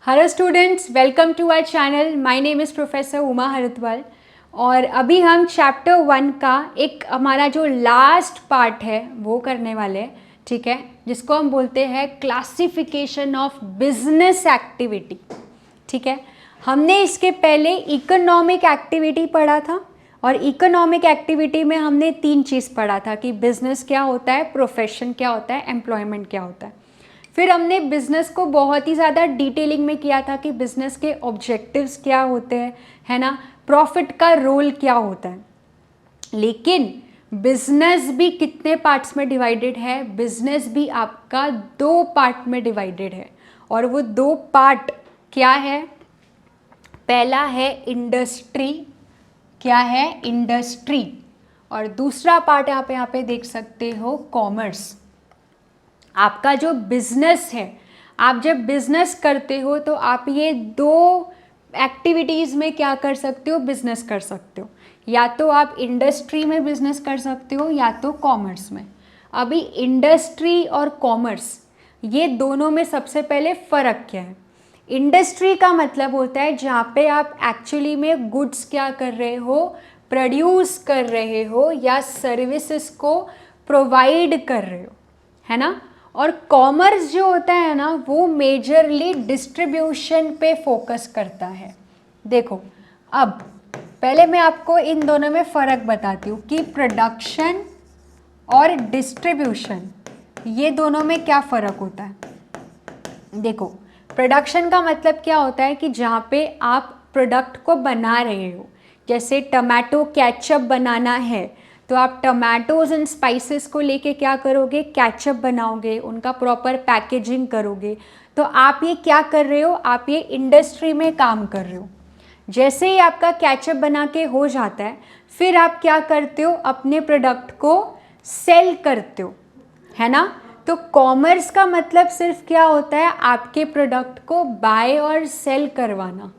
Hello students, welcome to our channel. My name is professor Uma Haridwal और अभी हम chapter 1 का एक हमारा जो लास्ट पार्ट है वो करने वाले हैं, ठीक है, जिसको हम बोलते हैं क्लासिफिकेशन ऑफ बिजनेस एक्टिविटी। ठीक है, हमने इसके पहले इकोनॉमिक एक्टिविटी पढ़ा था और इकोनॉमिक एक्टिविटी में हमने 3 चीज़ पढ़ा था कि बिजनेस क्या होता है, प्रोफेशन क्या होता है, एम्प्लॉयमेंट क्या होता है। फिर हमने बिज़नेस को बहुत ही ज़्यादा डिटेलिंग में किया था कि बिज़नेस के ऑब्जेक्टिव्स क्या होते हैं, है ना, प्रॉफिट का रोल क्या होता है। लेकिन बिज़नेस भी कितने पार्ट्स में डिवाइडेड है? बिज़नेस भी आपका 2 पार्ट में डिवाइडेड है और वो 2 पार्ट क्या है? पहला है इंडस्ट्री, क्या है? इंडस्ट्री। और दूसरा पार्ट यहाँ पे देख सकते हो कॉमर्स। आपका जो बिजनेस है, आप जब बिजनेस करते हो तो आप ये 2 एक्टिविटीज़ में क्या कर सकते हो? बिजनेस कर सकते हो। या तो आप इंडस्ट्री में बिजनेस कर सकते हो या तो कॉमर्स में। अभी इंडस्ट्री और कॉमर्स ये दोनों में सबसे पहले फ़र्क क्या है? इंडस्ट्री का मतलब होता है जहाँ पे आप एक्चुअली में गुड्स क्या कर रहे हो? प्रोड्यूस कर रहे हो या सर्विसेज को प्रोवाइड कर रहे हो, है ना। और कॉमर्स जो होता है ना, वो मेजरली डिस्ट्रीब्यूशन पे फोकस करता है। देखो, अब पहले मैं आपको इन दोनों में फ़र्क बताती हूँ कि प्रोडक्शन और डिस्ट्रीब्यूशन ये दोनों में क्या फ़र्क होता है। देखो, प्रोडक्शन का मतलब क्या होता है कि जहाँ पे आप प्रोडक्ट को बना रहे हो, जैसे टमाटो केचप बनाना है तो आप टमाटोज़ एंड स्पाइसेस को लेके क्या करोगे? केचप बनाओगे, उनका प्रॉपर पैकेजिंग करोगे। तो आप ये क्या कर रहे हो? आप ये इंडस्ट्री में काम कर रहे हो। जैसे ही आपका केचप बना के हो जाता है, फिर आप क्या करते हो? अपने प्रोडक्ट को सेल करते हो, है ना। तो कॉमर्स का मतलब सिर्फ क्या होता है? आपके प्रोडक्ट को बाय और सेल करवाना,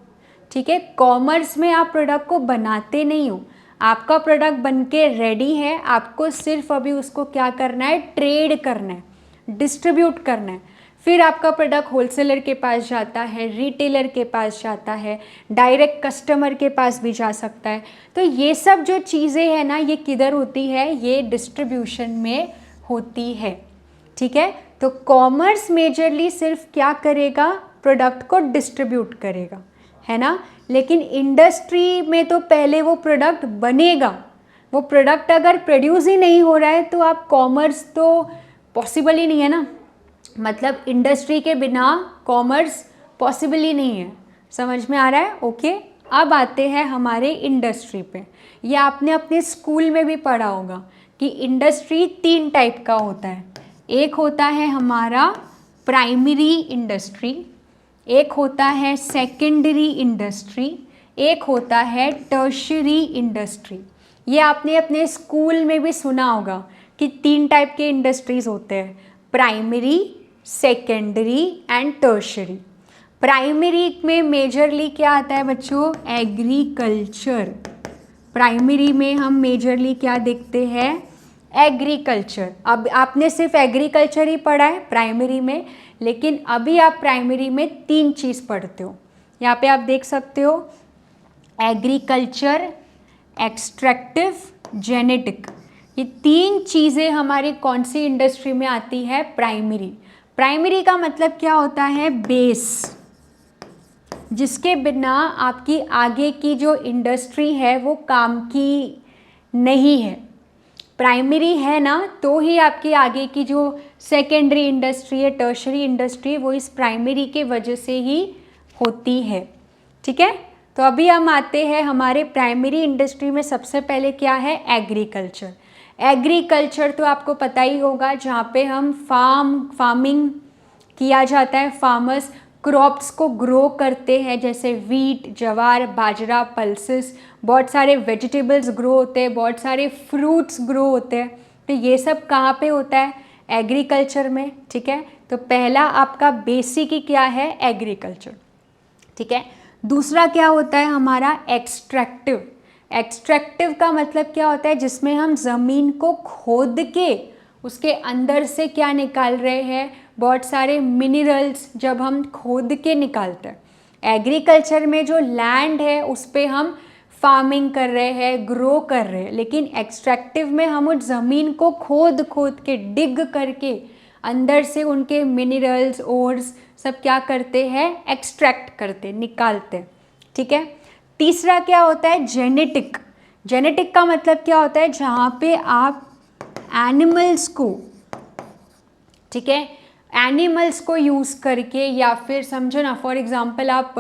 ठीक है। कॉमर्स में आप प्रोडक्ट को बनाते नहीं हो, आपका प्रोडक्ट बनके रेडी है, आपको सिर्फ अभी उसको क्या करना है? ट्रेड करना है, डिस्ट्रीब्यूट करना है। फिर आपका प्रोडक्ट होलसेलर के पास जाता है, रिटेलर के पास जाता है, डायरेक्ट कस्टमर के पास भी जा सकता है। तो ये सब जो चीज़ें हैं ना, ये किधर होती है? ये डिस्ट्रीब्यूशन में होती है, ठीक है। तो कॉमर्स मेजरली सिर्फ क्या करेगा? प्रोडक्ट को डिस्ट्रीब्यूट करेगा, है ना। लेकिन इंडस्ट्री में तो पहले वो प्रोडक्ट बनेगा। वो प्रोडक्ट अगर प्रोड्यूस ही नहीं हो रहा है तो आप कॉमर्स तो पॉसिबल ही नहीं है ना। मतलब इंडस्ट्री के बिना कॉमर्स पॉसिबल ही नहीं है। समझ में आ रहा है? ओके। अब आते हैं हमारे इंडस्ट्री पे। ये आपने अपने स्कूल में भी पढ़ा होगा कि इंडस्ट्री 3 टाइप का होता है। एक होता है हमारा प्राइमरी इंडस्ट्री, एक होता है सेकेंडरी इंडस्ट्री, एक होता है टर्शरी इंडस्ट्री। ये आपने अपने स्कूल में भी सुना होगा कि 3 टाइप के इंडस्ट्रीज होते हैं, primary, secondary and tertiary. Primary में मेजरली क्या आता है बच्चों? एग्रीकल्चर। प्राइमरी में हम मेजरली क्या देखते हैं? एग्रीकल्चर। अब आपने सिर्फ एग्रीकल्चर ही पढ़ा है प्राइमरी में, लेकिन अभी आप प्राइमरी में 3 चीज़ पढ़ते हो। यहाँ पे आप देख सकते हो एग्रीकल्चर, एक्सट्रैक्टिव, जेनेटिक। ये 3 चीज़ें हमारी कौन सी इंडस्ट्री में आती है? प्राइमरी। प्राइमरी का मतलब क्या होता है? बेस, जिसके बिना आपकी आगे की जो इंडस्ट्री है वो काम की नहीं है। प्राइमरी है ना, तो ही आपकी आगे की जो सेकेंडरी इंडस्ट्री है, टर्शरी इंडस्ट्री, वो इस प्राइमरी के वजह से ही होती है, ठीक है। तो अभी हम आते हैं हमारे प्राइमरी इंडस्ट्री में। सबसे पहले क्या है? एग्रीकल्चर। एग्रीकल्चर तो आपको पता ही होगा, जहाँ पे हम फार्मिंग किया जाता है। फार्मर्स क्रॉप्स को ग्रो करते हैं, जैसे वीट, ज्वार, बाजरा, पल्सेस, बहुत सारे वेजिटेबल्स ग्रो होते हैं, बहुत सारे फ्रूट्स ग्रो होते हैं। तो ये सब कहाँ पे होता है? एग्रीकल्चर में, ठीक है। तो पहला आपका बेसिक ही क्या है? एग्रीकल्चर, ठीक है। दूसरा क्या होता है हमारा? एक्सट्रैक्टिव। एक्सट्रैक्टिव का मतलब क्या होता है? जिसमें हम ज़मीन को खोद के उसके अंदर से क्या निकाल रहे हैं? बहुत सारे मिनरल्स जब हम खोद के निकालते हैं। एग्रीकल्चर में जो लैंड है उस पे हम फार्मिंग कर रहे हैं, ग्रो कर रहे हैं, लेकिन एक्सट्रैक्टिव में हम उस ज़मीन को खोद खोद के डिग करके अंदर से उनके मिनरल्स ओर्स सब क्या करते हैं, एक्सट्रैक्ट करते, निकालते। ठीक है। तीसरा क्या होता है, जेनेटिक। जेनेटिक का मतलब क्या होता है, जहाँ पे आप एनिमल्स को, ठीक है, एनिमल्स को यूज़ करके, या फिर समझो ना फॉर एग्जांपल आप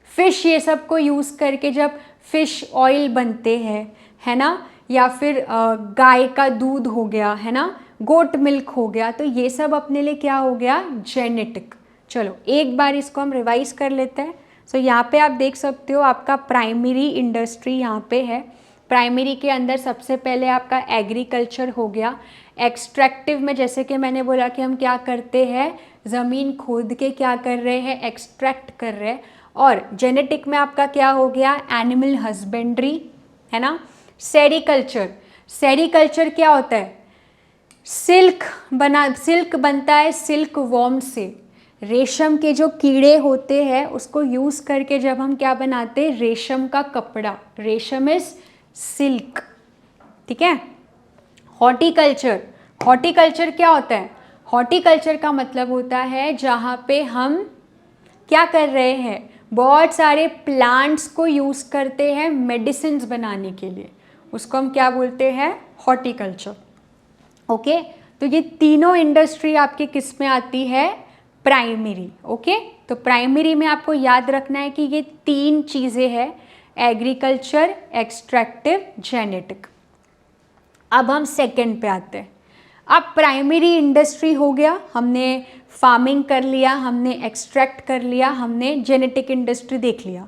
फिश ये सब को यूज़ करके जब फिश ऑयल बनते हैं, है ना, या फिर गाय का दूध हो गया, है ना, गोट मिल्क हो गया, तो ये सब अपने लिए क्या हो गया, जेनेटिक। चलो एक बार इसको हम रिवाइज कर लेते हैं। सो यहाँ पे आप देख सकते हो आपका प्राइमरी इंडस्ट्री यहाँ पे है। प्राइमरी के अंदर सबसे पहले आपका एग्रीकल्चर हो गया। एक्सट्रैक्टिव में जैसे कि मैंने बोला कि हम क्या करते हैं, ज़मीन खोद के क्या कर रहे हैं, एक्सट्रैक्ट कर रहे हैं। और जेनेटिक में आपका क्या हो गया, एनिमल हस्बेंड्री, है ना। सेरीकल्चर, सेरीकल्चर क्या होता है, सिल्क बनता है सिल्क वॉर्म से। रेशम के जो कीड़े होते हैं उसको यूज़ करके जब हम क्या बनाते हैं, रेशम का कपड़ा, रेशम इज सिल्क। ठीक है। हॉर्टिकल्चर, हॉर्टिकल्चर क्या होता है, हॉर्टिकल्चर का मतलब होता है जहाँ पे हम क्या कर रहे हैं, बहुत सारे प्लांट्स को यूज़ करते हैं मेडिसिन्स बनाने के लिए, उसको हम क्या बोलते हैं, हॉर्टिकल्चर। ओके। तो ये तीनों इंडस्ट्री आपकी किस में आती है, प्राइमरी। ओके। तो प्राइमरी में आपको याद रखना है कि ये तीन चीज़ें हैं, एग्रीकल्चर, एक्सट्रैक्टिव, जेनेटिक। अब हम सेकंड पे आते हैं। अब प्राइमरी इंडस्ट्री हो गया, हमने फार्मिंग कर लिया, हमने एक्सट्रैक्ट कर लिया, हमने जेनेटिक इंडस्ट्री देख लिया।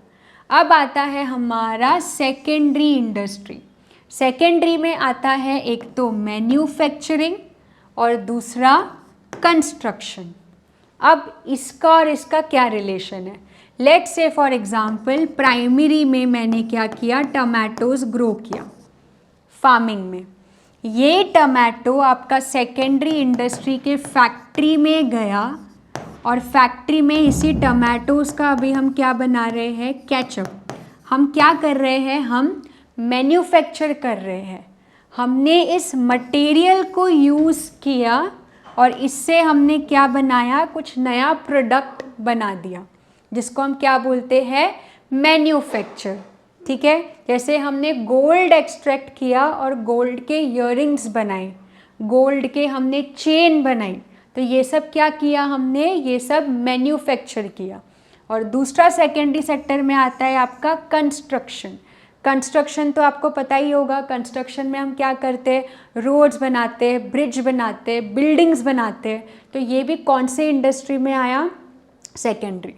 अब आता है हमारा सेकेंडरी इंडस्ट्री। सेकेंडरी में आता है एक तो मैन्युफैक्चरिंग और दूसरा कंस्ट्रक्शन। अब इसका और इसका क्या रिलेशन है, let's say for example primary में मैंने क्या किया, टमाटोज ग्रो किया फार्मिंग में। ये टमाटो आपका सेकेंडरी इंडस्ट्री के फैक्ट्री में गया और फैक्ट्री में इसी टमाटोज का अभी हम क्या बना रहे हैं, केचप। हम क्या कर रहे हैं, हम मैन्युफैक्चर कर रहे हैं। हमने इस मटेरियल को यूज़ किया और इससे हमने क्या बनाया, कुछ नया प्रोडक्ट बना दिया, जिसको हम क्या बोलते हैं, मैन्युफैक्चर। ठीक है। जैसे हमने गोल्ड एक्सट्रैक्ट किया और गोल्ड के इयररिंग्स बनाए, गोल्ड के हमने चेन बनाई, तो ये सब क्या किया हमने, ये सब मैन्युफैक्चर किया। और दूसरा सेकेंडरी सेक्टर में आता है आपका कंस्ट्रक्शन। कंस्ट्रक्शन तो आपको पता ही होगा, कंस्ट्रक्शन में हम क्या करते हैं, रोड्स बनाते हैं, ब्रिज बनाते हैं, बिल्डिंग्स बनाते हैं। तो ये भी कौन से इंडस्ट्री में आया, सेकेंडरी।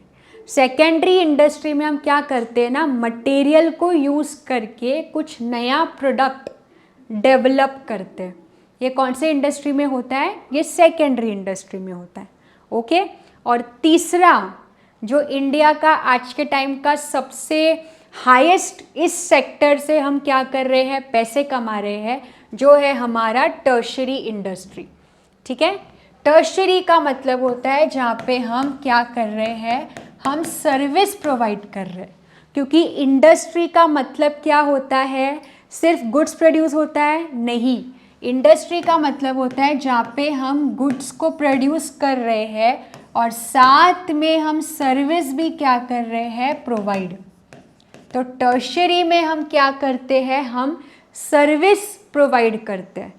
सेकेंडरी इंडस्ट्री में हम क्या करते हैं ना, मटेरियल को यूज़ करके कुछ नया प्रोडक्ट डेवलप करते हैं। ये कौन से इंडस्ट्री में होता है, ये सेकेंडरी इंडस्ट्री में होता है। ओके। और तीसरा जो इंडिया का आज के टाइम का सबसे हाईएस्ट, इस सेक्टर से हम क्या कर रहे हैं, पैसे कमा रहे हैं, जो है हमारा टर्शरी इंडस्ट्री। ठीक है। टर्शरी का मतलब होता है जहाँ पे हम क्या कर रहे हैं, हम सर्विस प्रोवाइड कर रहे हैं। क्योंकि इंडस्ट्री का मतलब क्या होता है, सिर्फ गुड्स प्रोड्यूस होता है, नहीं। इंडस्ट्री का मतलब होता है जहाँ पे हम गुड्स को प्रोड्यूस कर रहे हैं और साथ में हम सर्विस भी क्या कर रहे हैं, प्रोवाइड। तो टर्शरी में हम क्या करते हैं, हम सर्विस प्रोवाइड करते हैं।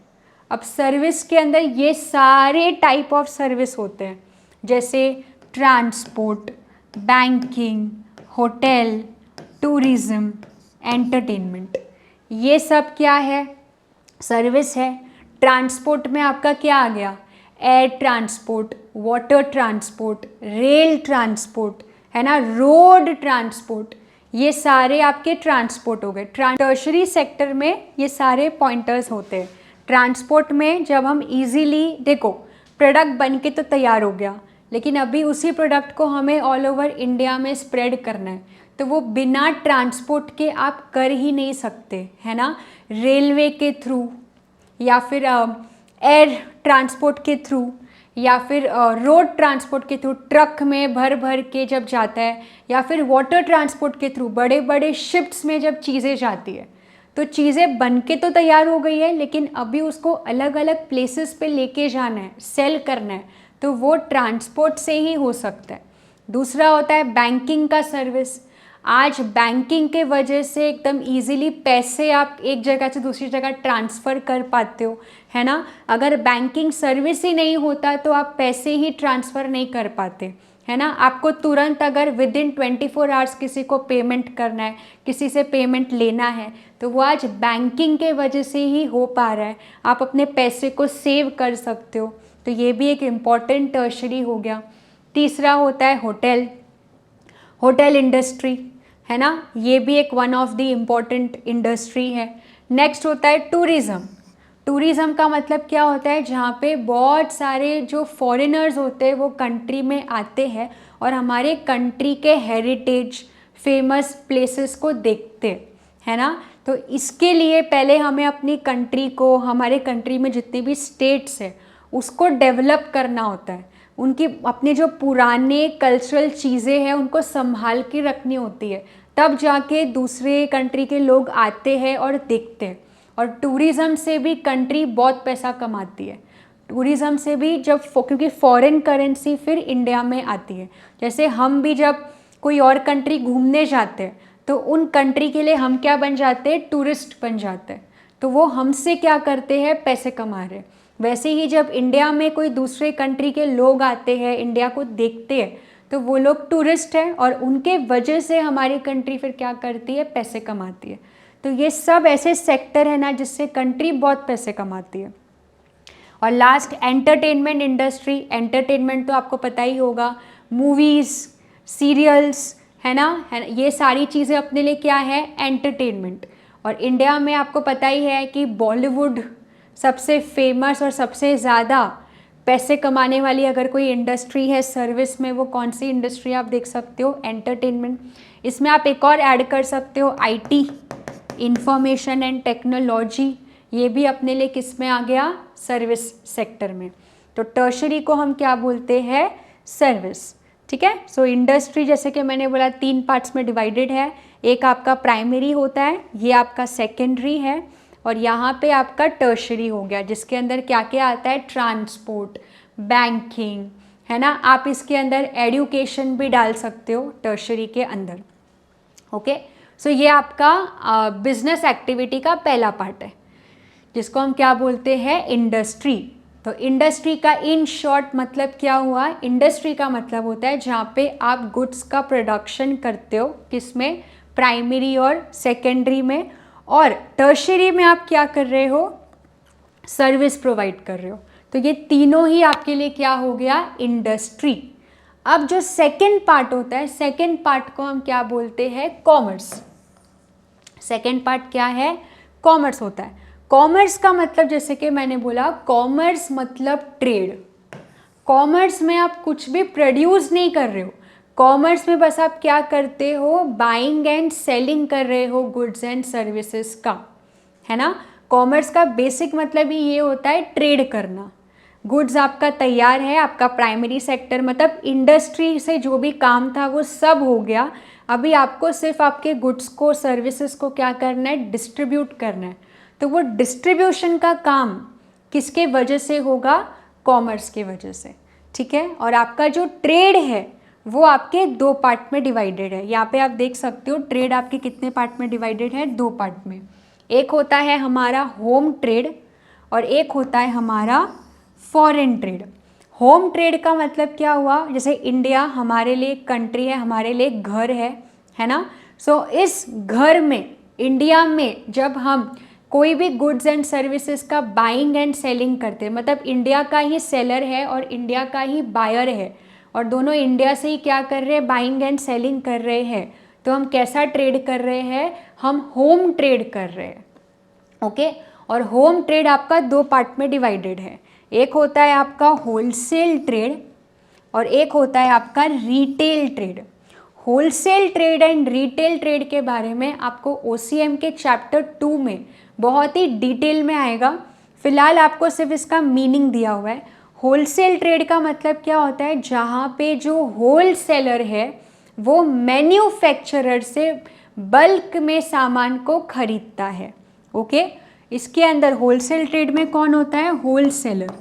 अब सर्विस के अंदर ये सारे टाइप ऑफ सर्विस होते हैं, जैसे transport, banking, hotel, tourism, entertainment, ये सब क्या है, सर्विस है। ट्रांसपोर्ट में आपका क्या आ गया, air transport, water transport, rail transport, है ना, रोड ट्रांसपोर्ट, ये सारे आपके ट्रांसपोर्ट हो गए। टर्शरी सेक्टर में ये सारे पॉइंटर्स होते हैं। ट्रांसपोर्ट में जब हम इजीली, देखो प्रोडक्ट बन के तो तैयार हो गया, लेकिन अभी उसी प्रोडक्ट को हमें ऑल ओवर इंडिया में स्प्रेड करना है, तो वो बिना ट्रांसपोर्ट के आप कर ही नहीं सकते, है ना। रेलवे के थ्रू या फिर एयर ट्रांसपोर्ट के थ्रू या फिर रोड ट्रांसपोर्ट के थ्रू ट्रक में भर भर के जब जाता है, या फिर वाटर ट्रांसपोर्ट के थ्रू बड़े बड़े शिप्स में जब चीज़ें जाती है, तो चीज़ें बन के तो तैयार हो गई है, लेकिन अभी उसको अलग अलग प्लेसेस पे लेके जाना है, सेल करना है, तो वो ट्रांसपोर्ट से ही हो सकता है। दूसरा होता है बैंकिंग का सर्विस। आज बैंकिंग के वजह से एकदम इजीली पैसे आप एक जगह से दूसरी जगह ट्रांसफ़र कर पाते हो, है ना। अगर बैंकिंग सर्विस ही नहीं होता तो आप पैसे ही ट्रांसफ़र नहीं कर पाते, है ना। आपको तुरंत अगर विद इन 24 आवर्स किसी को पेमेंट करना है, किसी से पेमेंट लेना है, तो वो आज बैंकिंग के वजह से ही हो पा रहा है। आप अपने पैसे को सेव कर सकते हो, तो ये भी एक इम्पॉर्टेंट टर्शरी हो गया। तीसरा होता है होटल इंडस्ट्री, है ना, ये भी एक one of the important industry है। नेक्स्ट होता है टूरिज़्म। टूरिज़्म का मतलब क्या होता है, जहाँ पे बहुत सारे जो फॉरेनर्स होते हैं वो कंट्री में आते हैं और हमारे कंट्री के हेरिटेज फेमस प्लेसेस को देखते हैं, है ना। तो इसके लिए पहले हमें अपनी कंट्री को, हमारे कंट्री में जितने भी स्टेट्स हैं उसको डेवलप करना होता है। उनकी अपने जो पुराने कल्चरल चीज़ें हैं उनको संभाल के रखनी होती है, तब जाके दूसरे कंट्री के लोग आते हैं और देखते हैं। और टूरिज़्म से भी कंट्री बहुत पैसा कमाती है। टूरिज़्म से भी क्योंकि फॉरेन करेंसी फिर इंडिया में आती है। जैसे हम भी जब कोई और कंट्री घूमने जाते हैं तो उन कंट्री के लिए हम क्या बन जाते हैं, टूरिस्ट बन जाते हैं, तो वो हमसे क्या करते हैं, पैसे कमा रहे हैं। वैसे ही जब इंडिया में कोई दूसरे कंट्री के लोग आते हैं, इंडिया को देखते हैं, तो वो लोग टूरिस्ट हैं और उनके वजह से हमारी कंट्री फिर क्या करती है, पैसे कमाती है। तो ये सब ऐसे सेक्टर है ना जिससे कंट्री बहुत पैसे कमाती है। और लास्ट एंटरटेनमेंट इंडस्ट्री। एंटरटेनमेंट तो आपको पता ही होगा, मूवीज़, सीरियल्स, है ना, ये सारी चीज़ें अपने लिए क्या है, एंटरटेनमेंट। और इंडिया में आपको पता ही है कि बॉलीवुड सबसे फेमस और सबसे ज़्यादा पैसे कमाने वाली अगर कोई इंडस्ट्री है सर्विस में, वो कौन सी इंडस्ट्री आप देख सकते हो, एंटरटेनमेंट। इसमें आप एक और ऐड कर सकते हो आईटी, इंफॉर्मेशन एंड टेक्नोलॉजी, ये भी अपने लिए किस में आ गया, सर्विस सेक्टर में। तो टर्शरी को हम क्या बोलते हैं, सर्विस, ठीक है। सो इंडस्ट्री जैसे कि मैंने बोला 3 पार्ट्स में डिवाइडेड है। एक आपका प्राइमरी होता है, ये आपका सेकेंडरी है, और यहाँ पे आपका टर्शरी हो गया जिसके अंदर क्या क्या आता है, ट्रांसपोर्ट, बैंकिंग, है ना। आप इसके अंदर एजुकेशन भी डाल सकते हो टर्शरी के अंदर। ओके, सो ये आपका बिजनेस एक्टिविटी का पहला पार्ट है जिसको हम क्या बोलते हैं, इंडस्ट्री। तो इंडस्ट्री का इन शॉर्ट मतलब क्या हुआ, इंडस्ट्री का मतलब होता है जहाँ पे आप गुड्स का प्रोडक्शन करते हो, किसमें, प्राइमरी और सेकेंडरी में, और टर्शरी में आप क्या कर रहे हो, सर्विस प्रोवाइड कर रहे हो। तो ये तीनों ही आपके लिए क्या हो गया, इंडस्ट्री। अब जो सेकेंड पार्ट होता है, सेकेंड पार्ट को हम क्या बोलते हैं, कॉमर्स। सेकेंड पार्ट क्या है, कॉमर्स होता है। कॉमर्स का मतलब जैसे कि मैंने बोला, कॉमर्स मतलब ट्रेड। कॉमर्स में आप कुछ भी प्रोड्यूस नहीं कर रहे हो, कॉमर्स में बस आप क्या करते हो, बाइंग एंड सेलिंग कर रहे हो गुड्स एंड सर्विसेज का, है ना। कॉमर्स का बेसिक मतलब ही ये होता है, ट्रेड करना। गुड्स आपका तैयार है, आपका प्राइमरी सेक्टर मतलब इंडस्ट्री से जो भी काम था वो सब हो गया। अभी आपको सिर्फ आपके गुड्स को, सर्विसेज को क्या करना है, डिस्ट्रीब्यूट करना है। तो वो डिस्ट्रीब्यूशन का काम किसके वजह से होगा, कॉमर्स के वजह से, ठीक है। और आपका जो ट्रेड है वो आपके 2 पार्ट में डिवाइडेड है। यहाँ पे आप देख सकते हो ट्रेड आपके कितने पार्ट में डिवाइडेड है, 2 पार्ट में। एक होता है हमारा होम ट्रेड और एक होता है हमारा फॉरेन ट्रेड। होम ट्रेड का मतलब क्या हुआ, जैसे इंडिया हमारे लिए कंट्री है, हमारे लिए घर है ना। सो इस घर में, इंडिया में जब हम कोई भी गुड्स एंड सर्विसेज का बाइंग एंड सेलिंग करते हैं, मतलब इंडिया का ही सेलर है और इंडिया का ही बायर है और दोनों इंडिया से ही क्या कर रहे हैं, बाइंग एंड सेलिंग कर रहे हैं, तो हम कैसा ट्रेड कर रहे हैं, हम होम ट्रेड कर रहे हैं। ओके, और होम ट्रेड आपका 2 पार्ट में डिवाइडेड है। एक होता है आपका होलसेल ट्रेड और एक होता है आपका retail trade. Wholesale trade and retail trade के बारे में आपको OCM के चैप्टर 2 में बहुत ही डिटेल में आएगा। फिलहाल आपको सिर्फ इसका मीनिंग दिया हुआ है। होलसेल ट्रेड का मतलब क्या होता है, जहाँ पे जो होल सेलर है वो मैन्युफैक्चरर से बल्क में सामान को खरीदता है। ओके, इसके अंदर होलसेल ट्रेड में कौन होता है, होल सेलर।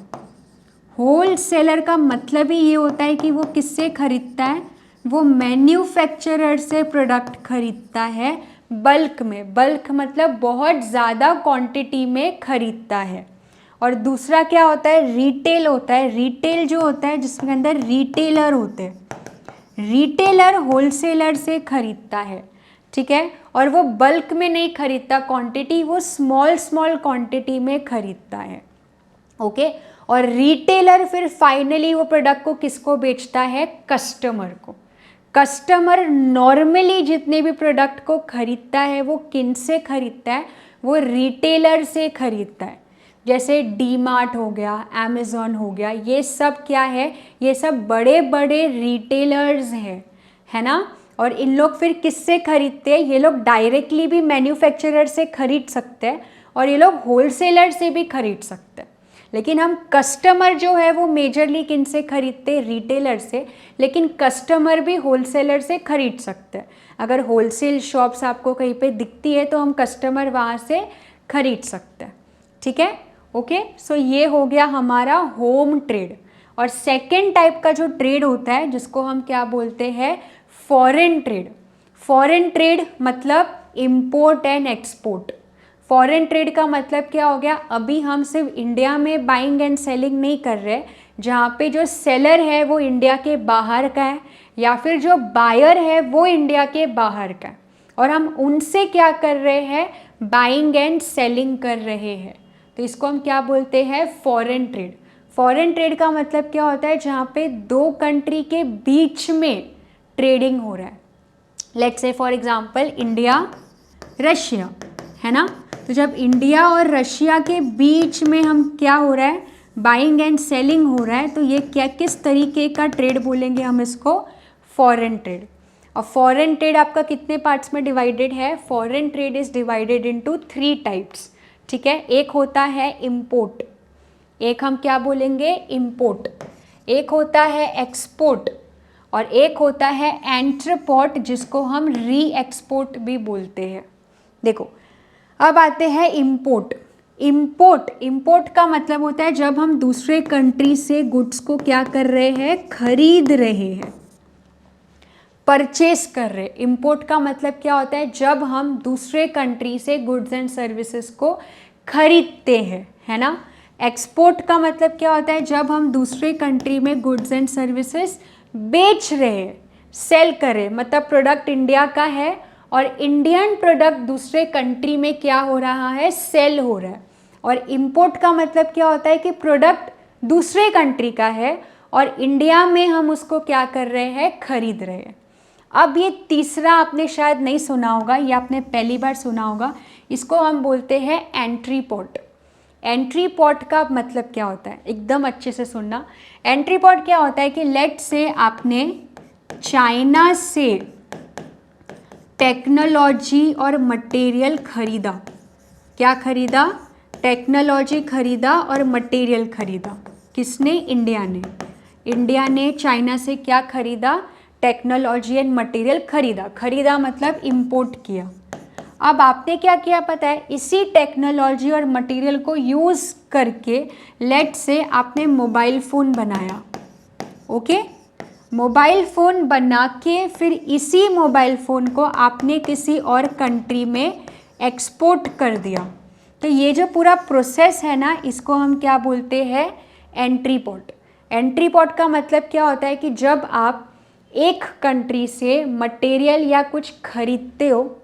होल सेलर का मतलब ही ये होता है कि वो किससे खरीदता है, वो मैन्युफैक्चरर से प्रोडक्ट खरीदता है बल्क में। बल्क मतलब बहुत ज़्यादा क्वांटिटी में खरीदता है। और दूसरा क्या होता है, रिटेल होता है। रिटेल जो होता है जिसके अंदर रिटेलर होते हैं, रिटेलर होलसेलर से खरीदता है, ठीक है। और वो बल्क में नहीं खरीदता क्वांटिटी, वो स्मॉल स्मॉल क्वांटिटी में खरीदता है। ओके, और रिटेलर फिर फाइनली वो प्रोडक्ट को किसको बेचता है, कस्टमर को। कस्टमर नॉर्मली जितने भी प्रोडक्ट को खरीदता है वो किन से खरीदता है, वो रिटेलर से खरीदता है। जैसे डी मार्ट हो गया, अमेज़ॉन हो गया, ये सब क्या है, ये सब बड़े बड़े रिटेलर्स हैं, है ना। और इन लोग फिर किससे खरीदते हैं, ये लोग डायरेक्टली भी मैन्युफैक्चरर से खरीद सकते हैं और ये लोग होलसेलर से भी खरीद सकते हैं। लेकिन हम कस्टमर जो है वो मेजरली किन से खरीदते हैं, रिटेलर से। लेकिन कस्टमर भी होलसेलर से खरीद सकते हैं। अगर होलसेल शॉप्स आपको कहीं पे दिखती है तो हम कस्टमर वहाँ से खरीद सकते हैं, ठीक है। ओके, सो ये हो गया हमारा होम ट्रेड। और सेकेंड टाइप का जो ट्रेड होता है जिसको हम क्या बोलते हैं, फॉरेन ट्रेड। फॉरेन ट्रेड मतलब import and export. Foreign trade का मतलब क्या हो गया, अभी हम सिर्फ इंडिया में बाइंग एंड सेलिंग नहीं कर रहे, जहाँ पे जो सेलर है वो इंडिया के बाहर का है या फिर जो बायर है वो इंडिया के बाहर का है, और हम उनसे क्या कर रहे हैं, बाइंग एंड सेलिंग कर रहे हैं। तो इसको हम क्या बोलते हैं, फॉरेन ट्रेड। फॉरेन ट्रेड का मतलब क्या होता है, जहाँ पे दो कंट्री के बीच में ट्रेडिंग हो रहा है। Let's say for example India Russia, है ना। तो जब इंडिया और रशिया के बीच में हम क्या हो रहा है, बाइंग एंड सेलिंग हो रहा है, तो ये क्या, किस तरीके का ट्रेड बोलेंगे हम इसको, फॉरेन ट्रेड। और फॉरेन ट्रेड आपका कितने पार्ट्स में डिवाइडेड है, foreign trade is divided into 3 types, ठीक है। एक होता है इम्पोर्ट, एक हम क्या बोलेंगे, इम्पोर्ट। एक होता है एक्सपोर्ट और एक होता है एंट्रपोर्ट, जिसको हम री एक्सपोर्ट भी बोलते हैं। देखो, अब आते हैं इम्पोर्ट। इम्पोर्ट का मतलब होता है जब हम दूसरे कंट्री से गुड्स को क्या कर रहे हैं, खरीद रहे हैं, परचेस कर रहे हैं। इम्पोर्ट का मतलब क्या होता है, जब हम दूसरे कंट्री से गुड्स एंड सर्विसेज को खरीदते हैं, है ना। एक्सपोर्ट का मतलब क्या होता है, जब हम दूसरे कंट्री में गुड्स एंड सर्विसेज बेच रहे हैं, सेल कर रहे, मतलब प्रोडक्ट इंडिया का है और इंडियन प्रोडक्ट दूसरे कंट्री में क्या हो रहा है, सेल हो रहा है। और इम्पोर्ट का मतलब क्या होता है कि प्रोडक्ट दूसरे कंट्री का है और इंडिया में हम उसको क्या कर रहे हैं, खरीद रहे हैं। अब ये तीसरा आपने शायद नहीं सुना होगा, ये आपने पहली बार सुना होगा, इसको हम बोलते हैं एंट्री पोर्ट। एंट्री पोर्ट का मतलब क्या होता है, एकदम अच्छे से सुनना। एंट्री पोर्ट क्या होता है कि लेट से आपने चाइना से टेक्नोलॉजी और मटेरियल खरीदा। क्या खरीदा, टेक्नोलॉजी खरीदा और मटेरियल खरीदा। किसने, इंडिया ने। इंडिया ने चाइना से क्या खरीदा, टेक्नोलॉजी एंड मटेरियल खरीदा। खरीदा मतलब इंपोर्ट किया। अब आपने क्या किया पता है, इसी टेक्नोलॉजी और मटेरियल को यूज़ करके लेट से आपने मोबाइल फ़ोन बनाया। ओके, मोबाइल फ़ोन बना के फिर इसी मोबाइल फ़ोन को आपने किसी और कंट्री में एक्सपोर्ट कर दिया। तो ये जो पूरा प्रोसेस है ना, इसको हम क्या बोलते हैं, एंट्री पोर्ट। एंट्री पोर्ट का मतलब क्या होता है कि जब आप एक कंट्री से मटेरियल या कुछ खरीदते हो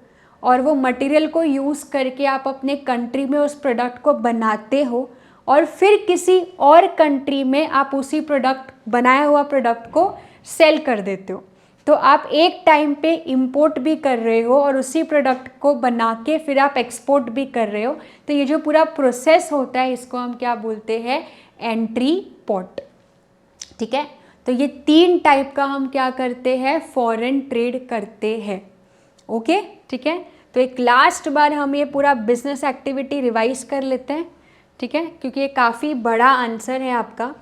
और वो मटेरियल को यूज़ करके आप अपने कंट्री में उस प्रोडक्ट को बनाते हो और फिर किसी और कंट्री में आप उसी प्रोडक्ट, बनाया हुआ प्रोडक्ट को सेल कर देते हो, तो आप एक टाइम पे इंपोर्ट भी कर रहे हो और उसी प्रोडक्ट को बना के फिर आप एक्सपोर्ट भी कर रहे हो। तो ये जो पूरा प्रोसेस होता है इसको हम क्या बोलते हैं, एंट्री पोर्ट, ठीक है। तो ये 3 टाइप का हम क्या करते हैं, फॉरेन ट्रेड करते हैं। ओके, ठीक है। तो एक लास्ट बार हम ये पूरा बिजनेस एक्टिविटी रिवाइज कर लेते हैं, ठीक है, क्योंकि ये काफ़ी बड़ा आंसर है आपका।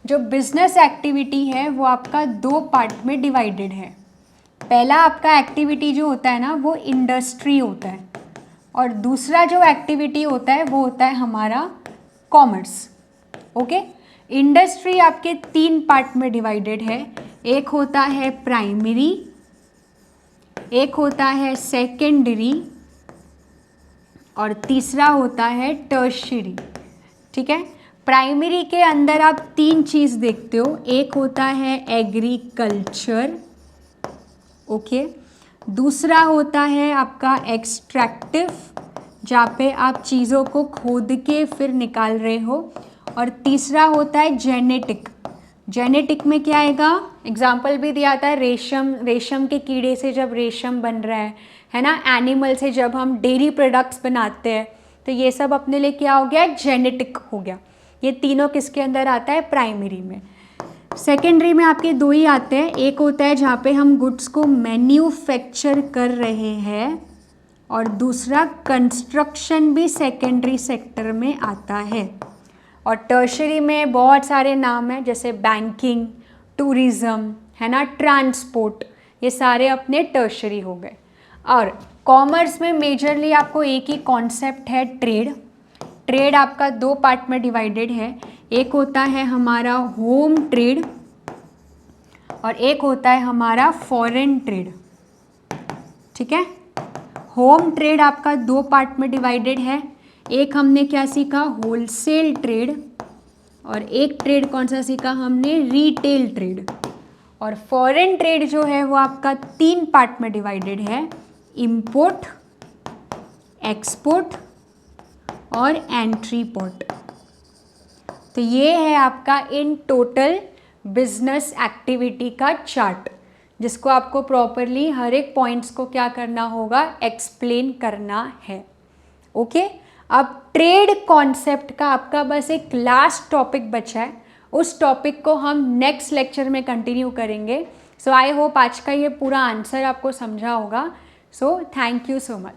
जो बिजनेस एक्टिविटी है वो आपका 2 पार्ट में डिवाइडेड है। पहला आपका एक्टिविटी जो होता है ना वो इंडस्ट्री होता है, और दूसरा जो एक्टिविटी होता है वो होता है हमारा कॉमर्स। ओके, इंडस्ट्री आपके 3 पार्ट में डिवाइडेड है। एक होता है प्राइमरी, एक होता है सेकेंडरी, और तीसरा होता है टर्शियरी। ठीक है, प्राइमरी के अंदर आप 3 चीज़ देखते हो। एक होता है एग्रीकल्चर, ओके, दूसरा होता है आपका एक्सट्रैक्टिव, जहाँ पे आप चीज़ों को खोद के फिर निकाल रहे हो, और तीसरा होता है जेनेटिक। जेनेटिक में क्या आएगा, एग्जाम्पल भी दिया था, रेशम के कीड़े से जब रेशम बन रहा है ना, एनिमल से जब हम डेयरी प्रोडक्ट्स बनाते हैं, तो ये सब अपने लिए क्या हो गया, जेनेटिक हो गया। ये तीनों किसके अंदर आता है, प्राइमरी में। सेकेंडरी में आपके 2 ही आते हैं। एक होता है जहाँ पे हम गुड्स को मैन्युफैक्चर कर रहे हैं, और दूसरा कंस्ट्रक्शन भी सेकेंडरी सेक्टर में आता है। और टर्शरी में बहुत सारे नाम हैं, जैसे बैंकिंग, टूरिज़्म, है ना, ट्रांसपोर्ट, ये सारे अपने टर्शरी हो गए। और कॉमर्स में मेजरली आपको एक ही कॉन्सेप्ट है, ट्रेड। ट्रेड आपका 2 पार्ट में डिवाइडेड है। एक होता है हमारा होम ट्रेड, और एक होता है हमारा फॉरेन ट्रेड। ठीक है, होम ट्रेड आपका 2 पार्ट में डिवाइडेड है। एक हमने क्या सीखा, होलसेल ट्रेड, और एक ट्रेड कौन सा सीखा हमने, रिटेल ट्रेड। और फॉरेन ट्रेड जो है वो आपका 3 पार्ट में डिवाइडेड है, इंपोर्ट, एक्सपोर्ट और एंट्री पोर्ट। तो ये है आपका इन टोटल बिजनेस एक्टिविटी का चार्ट, जिसको आपको प्रॉपरली हर एक पॉइंट्स को क्या करना होगा, एक्सप्लेन करना है। ओके, अब ट्रेड कॉन्सेप्ट का आपका बस एक लास्ट टॉपिक बचा है, उस टॉपिक को हम नेक्स्ट लेक्चर में कंटिन्यू करेंगे। सो आई होप आज का ये पूरा आंसर आपको समझा होगा। So thank you so much.